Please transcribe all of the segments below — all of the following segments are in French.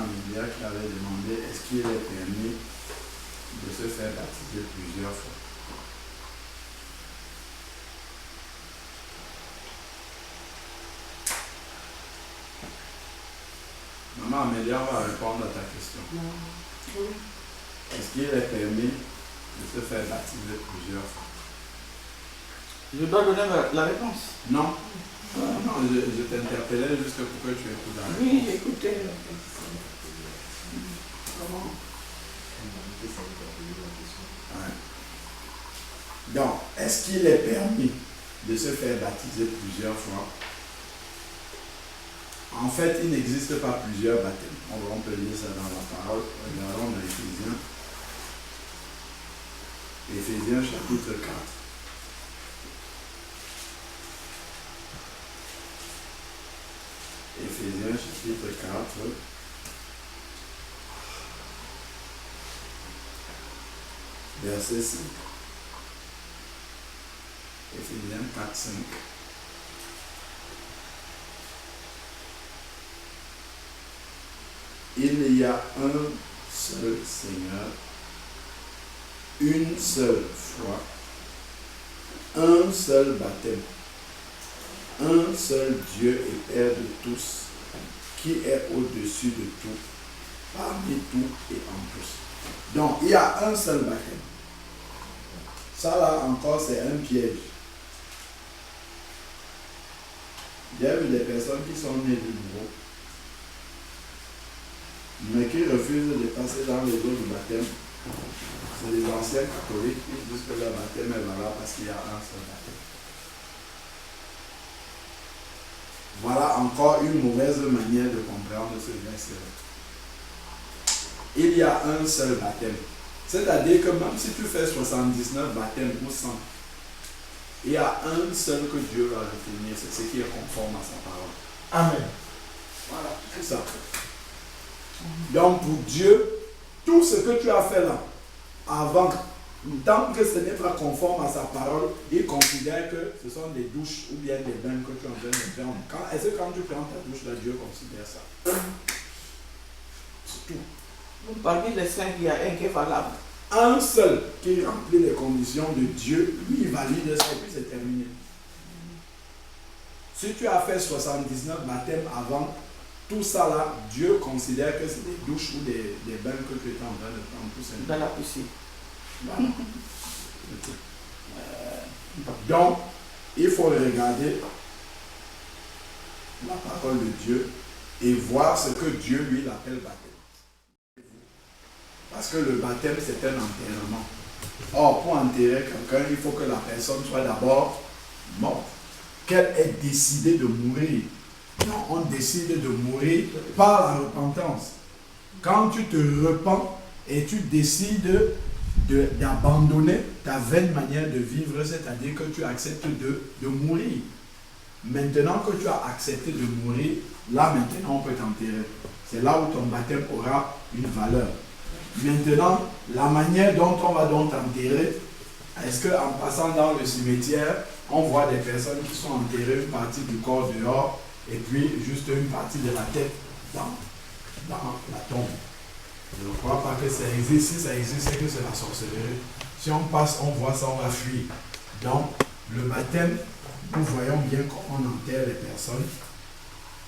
Amélia qui avait demandé est-ce qu'il est permis de se faire baptiser plusieurs fois. Maman Amélia, on va répondre à ta question. Oui. Est-ce qu'il est permis de se faire baptiser plusieurs fois? Je dois donner la réponse. Non. Non, je t'interpellais juste pour que tu écoutes la réponse. Oui, j'écoutais. Comment? Ouais. Donc, est-ce qu'il est permis de se faire baptiser plusieurs fois? En fait, il n'existe pas plusieurs baptêmes. On peut lire ça dans la parole. Regardons dans Éphésiens. Éphésiens chapitre 4. Éphésiens chapitre 4. Verset 5. Éphésiens 4, 5. Il y a un seul Seigneur, une seule foi, un seul baptême, un seul Dieu et Père de tous, qui est au-dessus de tout, parmi tout et en tous. Donc, il y a un seul baptême. Ça là encore, c'est un piège. Il y a eu des personnes qui sont nées de nouveau, mais qui refusent de passer dans les eaux du baptême. C'est les anciens catholiques qui disent que le baptême est valable parce qu'il y a un seul baptême. Voilà encore une mauvaise manière de comprendre ce verset-là. Il y a un seul baptême. C'est-à-dire que même si tu fais 79 baptêmes ou 100, il y a un seul que Dieu va retenir, c'est ce qui est conforme à sa parole. Amen. Voilà, c'est ça. Donc pour Dieu, tout ce que tu as fait là, avant, tant que ce n'est pas conforme à sa parole, il considère que ce sont des douches ou bien des bains que tu es en train de faire. Est-ce que quand tu prends ta douche là, Dieu considère ça? C'est tout. Parmi les cinq, il y a un qui est valable. Un seul qui remplit les conditions de Dieu, lui il valide ça et puis c'est terminé. Si tu as fait 79 baptêmes avant, tout ça là, Dieu considère que c'est des douches ou des bains que tu étais en train de prendre tout simplement. Dans la piscine. Voilà. Donc, il faut regarder la parole de Dieu et voir ce que Dieu lui l'appelle baptême. Parce que le baptême c'est un enterrement. Or, pour enterrer quelqu'un, il faut que la personne soit d'abord morte. Qu'elle ait décidé de mourir. Non, on décide de mourir par la repentance. Quand tu te repens et tu décides d'abandonner ta vaine manière de vivre, c'est-à-dire que tu acceptes de mourir. Maintenant que tu as accepté de mourir, là maintenant on peut t'enterrer. C'est là où ton baptême aura une valeur. Maintenant, la manière dont on va donc t'enterrer, est-ce qu'en passant dans le cimetière, on voit des personnes qui sont enterrées une partie du corps dehors et puis juste une partie de la tête dans la tombe? Je ne crois pas que ça existe. Si ça existe, c'est que c'est la sorcellerie. Si on passe, on voit ça, on va fuir. Donc, le baptême, nous voyons bien comment on enterre les personnes.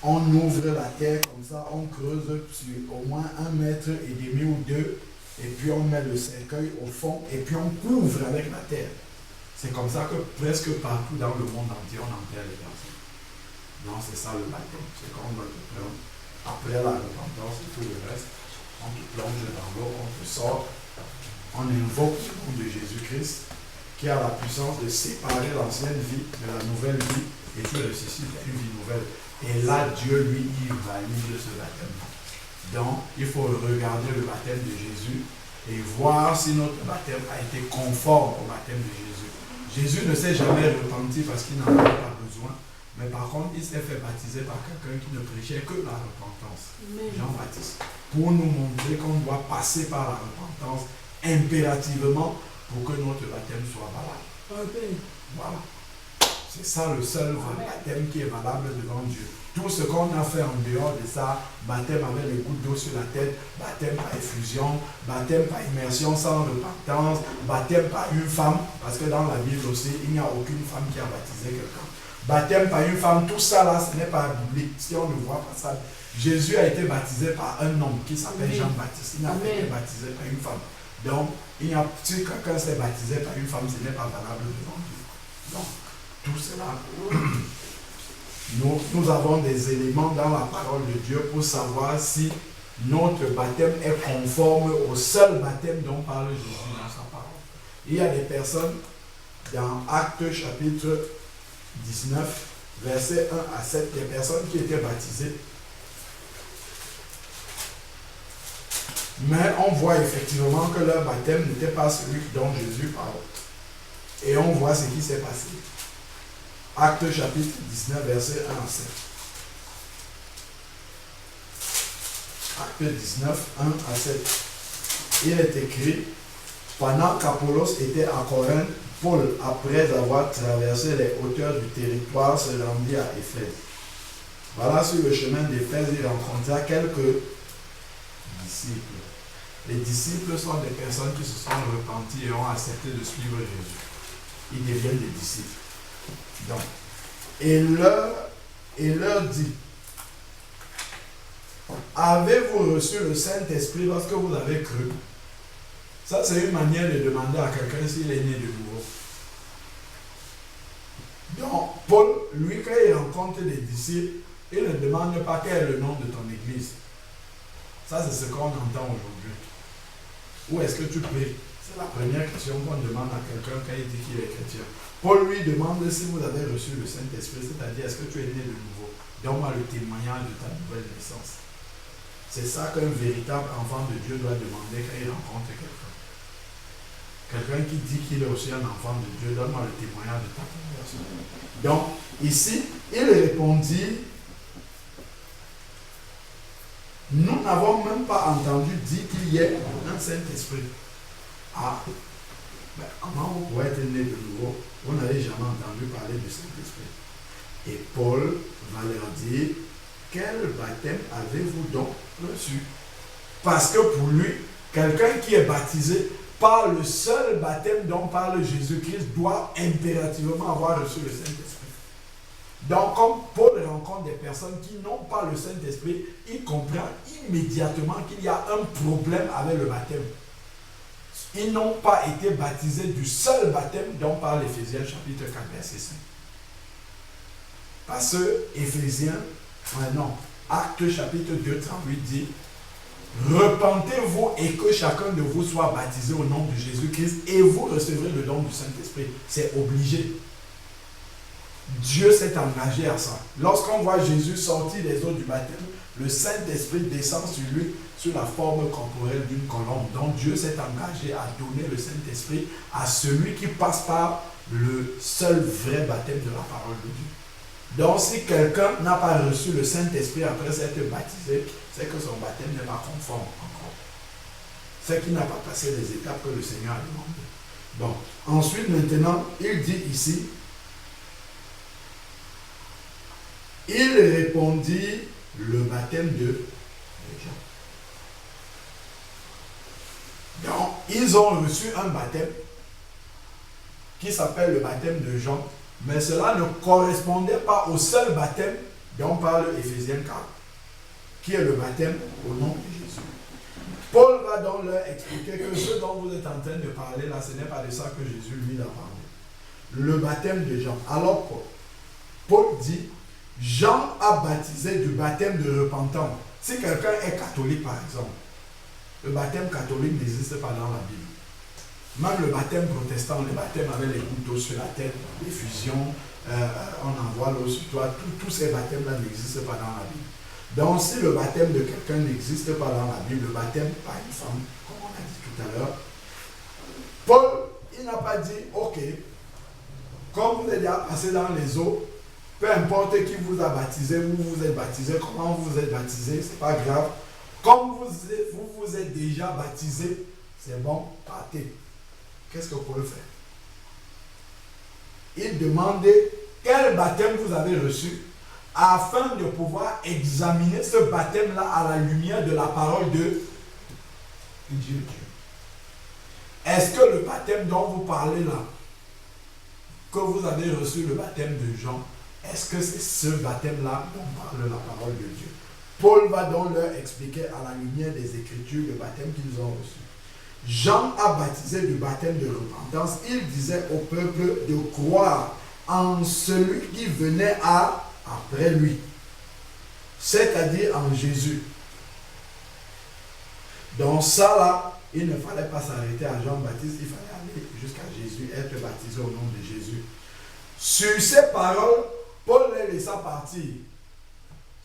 On ouvre la terre comme ça, on creuse sur au moins 1,5 mètre ou 2, et puis on met le cercueil au fond, et puis on couvre avec la terre. C'est comme ça que presque partout dans le monde entier, on enterre les personnes. Non, c'est ça le baptême. C'est quand on va te prendre, après la repentance et tout le reste, on te plonge dans l'eau, on te sort, on invoque le nom de Jésus-Christ, qui a la puissance de séparer l'ancienne vie de la nouvelle vie, et tu ressuscites une vie nouvelle. Et là, Dieu, lui, il valide ce baptême. Donc, il faut regarder le baptême de Jésus et voir si notre baptême a été conforme au baptême de Jésus. Jésus ne s'est jamais repenti parce qu'il n'en avait pas besoin. Mais par contre, il s'est fait baptiser par quelqu'un qui ne prêchait que la repentance. Jean-Baptiste. Pour nous montrer qu'on doit passer par la repentance impérativement pour que notre baptême soit valable. Voilà. C'est ça le seul baptême qui est valable devant Dieu. Tout ce qu'on a fait en dehors de ça, baptême avec les gouttes d'eau sur la tête, baptême par effusion, baptême par immersion sans repentance, baptême par une femme, parce que dans la Bible aussi, il n'y a aucune femme qui a baptisé quelqu'un. Baptême par une femme, tout ça là, ce n'est pas biblique. Si on ne voit pas ça, Jésus a été baptisé par un homme qui s'appelle Jean-Baptiste. Il n'a pas été baptisé par une femme. Donc, si quelqu'un s'est baptisé par une femme, ce n'est pas valable devant Dieu. Donc, tout cela, nous avons des éléments dans la parole de Dieu pour savoir si notre baptême est conforme au seul baptême dont parle Jésus dans sa parole. Il y a des personnes dans Actes chapitre 19, versets 1 à 7, des personnes qui étaient baptisées. Mais on voit effectivement que leur baptême n'était pas celui dont Jésus parle. Et on voit ce qui s'est passé. Actes chapitre 19, versets 1 à 7. Actes 19, 1 à 7. Il est écrit, pendant qu'Apollos était à Corinthe, Paul, après avoir traversé les hauteurs du territoire, se rendit à Éphèse. Voilà, sur le chemin d'Éphèse, il rencontra quelques disciples. Les disciples sont des personnes qui se sont repenties et ont accepté de suivre Jésus. Ils deviennent des disciples. Donc, et leur dit, avez-vous reçu le Saint-Esprit lorsque vous avez cru? Ça, c'est une manière de demander à quelqu'un s'il est né de nouveau. Donc, Paul, lui, quand il rencontre des disciples, il ne demande pas quel est le nom de ton église. Ça, c'est ce qu'on entend aujourd'hui. Où est-ce que tu pries? C'est la première question qu'on demande à quelqu'un quand il dit qu'il est chrétien. Paul lui demande si vous avez reçu le Saint-Esprit, c'est-à-dire est-ce que tu es né de nouveau? Donne-moi le témoignage de ta nouvelle naissance. C'est ça qu'un véritable enfant de Dieu doit demander quand il rencontre quelqu'un. Quelqu'un qui dit qu'il est aussi un enfant de Dieu, donne-moi le témoignage de ta conversion. Donc, ici, il répondit, nous n'avons même pas entendu dire qu'il y ait un Saint-Esprit. Ah, ben, comment vous pouvez être né de nouveau? Vous n'avez jamais entendu parler du Saint-Esprit. Et Paul va leur dire, quel baptême avez-vous donc reçu? Parce que pour lui, quelqu'un qui est baptisé par le seul baptême dont parle Jésus-Christ doit impérativement avoir reçu le Saint-Esprit. Donc, comme Paul rencontre des personnes qui n'ont pas le Saint-Esprit, il comprend immédiatement qu'il y a un problème avec le baptême. Ils n'ont pas été baptisés du seul baptême dont parle Éphésiens chapitre 4, verset 5. Parce que Actes chapitre 2, 38 dit, repentez-vous et que chacun de vous soit baptisé au nom de Jésus-Christ et vous recevrez le don du Saint-Esprit. C'est obligé. Dieu s'est engagé à ça. Lorsqu'on voit Jésus sortir des eaux du baptême, le Saint-Esprit descend sur lui sous la forme corporelle d'une colombe. Donc Dieu s'est engagé à donner le Saint-Esprit à celui qui passe par le seul vrai baptême de la parole de Dieu. Donc si quelqu'un n'a pas reçu le Saint-Esprit après s'être baptisé, c'est que son baptême n'est pas conforme encore. C'est qu'il n'a pas passé les étapes que le Seigneur a demandé. Bon, ensuite maintenant, il dit ici, il répondit le baptême de Jean. Donc, ils ont reçu un baptême qui s'appelle le baptême de Jean, mais cela ne correspondait pas au seul baptême dont parle Éphésiens 4, qui est le baptême au nom de Jésus. Paul va donc leur expliquer que ce dont vous êtes en train de parler là, ce n'est pas de ça que Jésus lui a parlé. Le baptême de Jean. Alors, Paul dit, Jean a baptisé du baptême de repentance. Si quelqu'un est catholique, par exemple, le baptême catholique n'existe pas dans la Bible. Même le baptême protestant, le baptême avec les gouttes d'eau sur la tête, l'effusion, on envoie l'eau sur toi, tous ces baptêmes-là n'existent pas dans la Bible. Donc, si le baptême de quelqu'un n'existe pas dans la Bible, le baptême par une femme, comme on a dit tout à l'heure, Paul, il n'a pas dit, ok, comme vous êtes déjà passé dans les eaux, peu importe qui vous a baptisé, vous êtes baptisé, comment vous êtes baptisé, c'est pas grave. Comme vous êtes déjà baptisé, c'est bon, partez. Qu'est-ce que Paul fait? Il demandait quel baptême vous avez reçu, afin de pouvoir examiner ce baptême-là à la lumière de la parole de Dieu. Est-ce que le baptême dont vous parlez là, que vous avez reçu le baptême de Jean, est-ce que c'est ce baptême-là dont parle la parole de Dieu? Paul va donc leur expliquer à la lumière des Écritures le baptême qu'ils ont reçu. Jean a baptisé du baptême de repentance. Il disait au peuple de croire en celui qui venait après lui, c'est-à-dire en Jésus. Donc ça là, il ne fallait pas s'arrêter à Jean-Baptiste, il fallait aller jusqu'à Jésus, être baptisé au nom de Jésus. Sur ces paroles, Paul les laissa partir.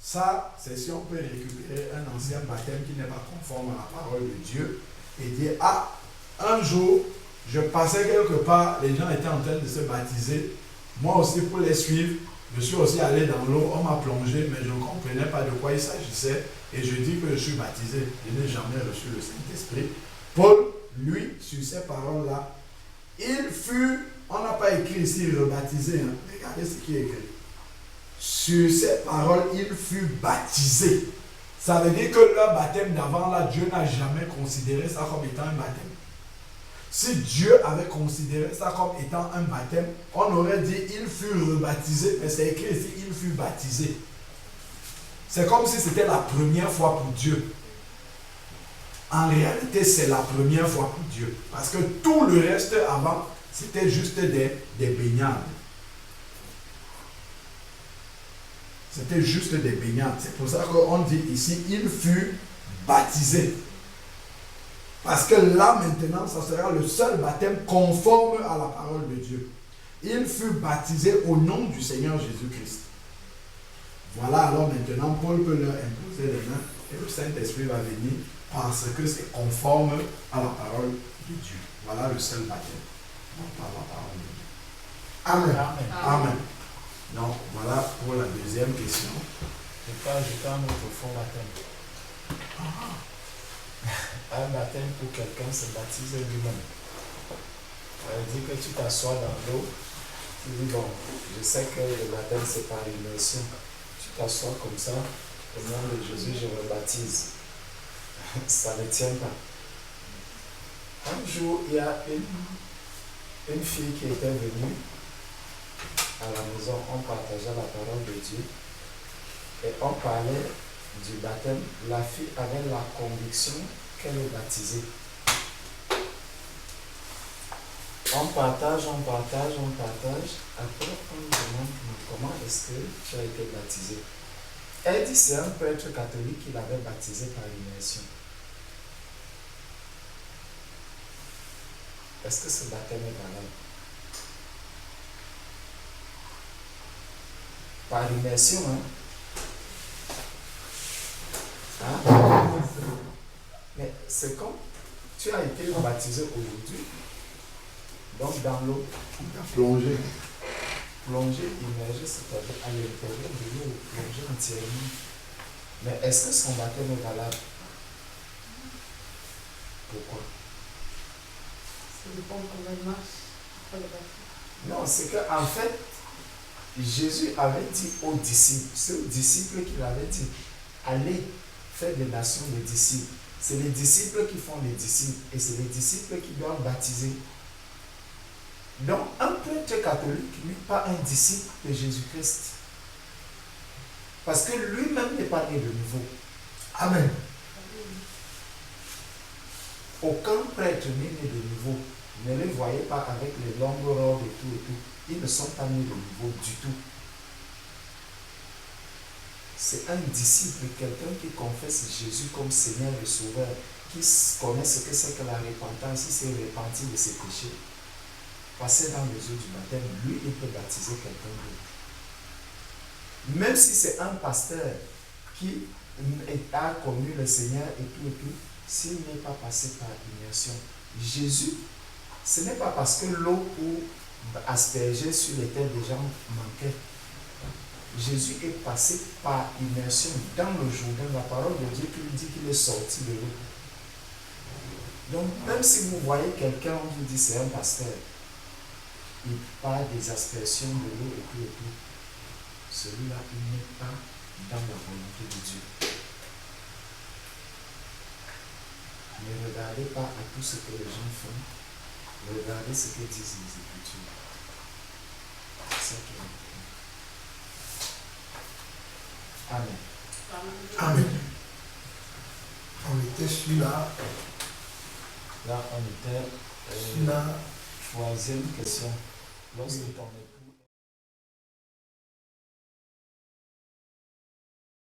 Ça, c'est si on peut récupérer un ancien baptême qui n'est pas conforme à la parole de Dieu et dire, ah, un jour, je passais quelque part, les gens étaient en train de se baptiser. Moi aussi, pour les suivre, je suis aussi allé dans l'eau, on m'a plongé, mais je ne comprenais pas de quoi il s'agissait. Et je dis que je suis baptisé, je n'ai jamais reçu le Saint-Esprit. Paul, lui, sur ces paroles-là, il fut, on n'a pas écrit ici rebaptisé, hein. Regardez ce qui est écrit. Sur ces paroles, il fut baptisé. Ça veut dire que leur baptême d'avant, là, Dieu n'a jamais considéré ça comme étant un baptême. Si Dieu avait considéré ça comme étant un baptême, on aurait dit il fut rebaptisé, mais c'est écrit ici, il fut baptisé. C'est comme si c'était la première fois pour Dieu. En réalité, c'est la première fois pour Dieu. Parce que tout le reste avant, c'était juste des baignades. C'était juste des baignades. C'est pour ça qu'on dit ici, il fut baptisé. Parce que là maintenant, ça sera le seul baptême conforme à la parole de Dieu. Il fut baptisé au nom du Seigneur Jésus-Christ. Voilà, alors maintenant, Paul peut leur imposer les mains et le Saint-Esprit va venir parce que c'est conforme à la parole de Dieu. Voilà le seul baptême par la parole de Dieu. Amen. Amen. Amen. Donc, voilà pour la deuxième question. Je peux ajouter un autre faux baptême. Un baptême pour quelqu'un se baptiser lui-même. Ça veut dire que tu t'assois dans l'eau, tu dis bon, je sais que le baptême c'est par immersion. Tu t'assois comme ça, au nom de Jésus, je me baptise. Ça ne tient pas. Un jour, il y a une fille qui était venue à la maison, on partageait la parole de Dieu et on parlait du baptême. La fille avait la conviction qu'elle est baptisée. On partage. Après, on lui demande comment est-ce que tu as été baptisé. Elle dit c'est un prêtre catholique qui l'avait baptisé par immersion. Est-ce que ce baptême est valable? Par immersion, hein? Mais c'est comme tu as été baptisé aujourd'hui, donc dans l'eau. Tu as plongé. Plonger, immerger, c'est-à-dire à l'intérieur de l'eau, plonger entièrement. Mais est-ce que son baptême est valable? Pourquoi? Ça dépend comment il marche après le baptême. Non, c'est qu'en fait, Jésus avait dit aux disciples, c'est aux disciples qu'il avait dit, allez faire des nations de disciples. C'est les disciples qui font les disciples et c'est les disciples qui doivent baptiser. Donc, un prêtre catholique n'est pas un disciple de Jésus-Christ. Parce que lui-même n'est pas né de nouveau. Amen. Aucun prêtre n'est né de nouveau. Ne les voyez pas avec les longues robes et tout et tout. Ils ne sont pas nés de nouveau du tout. C'est un disciple, quelqu'un qui confesse Jésus comme Seigneur et Sauveur, qui connaît ce que c'est que la repentance, il s'est repenti de ses péchés. Passer dans les eaux du baptême, lui, il peut baptiser quelqu'un d'autre. Même si c'est un pasteur qui a connu le Seigneur et tout, s'il n'est pas passé par immersion, Jésus, ce n'est pas parce que l'eau pour asperger sur les têtes des gens manquait. Jésus est passé par immersion dans le Jourdain. La parole de Dieu qui lui dit qu'il est sorti de l'eau. Donc, même si vous voyez quelqu'un, on vous dit c'est un pasteur. et pas des aspersions de l'eau et tout et tout. Celui-là, il n'est pas dans la volonté de Dieu. Ne regardez pas à tout ce que les gens font. Regardez ce que disent les Écritures. C'est ça qui est important. Amen. Amen. On était sur Là, on était la troisième question. Lorsque ton époux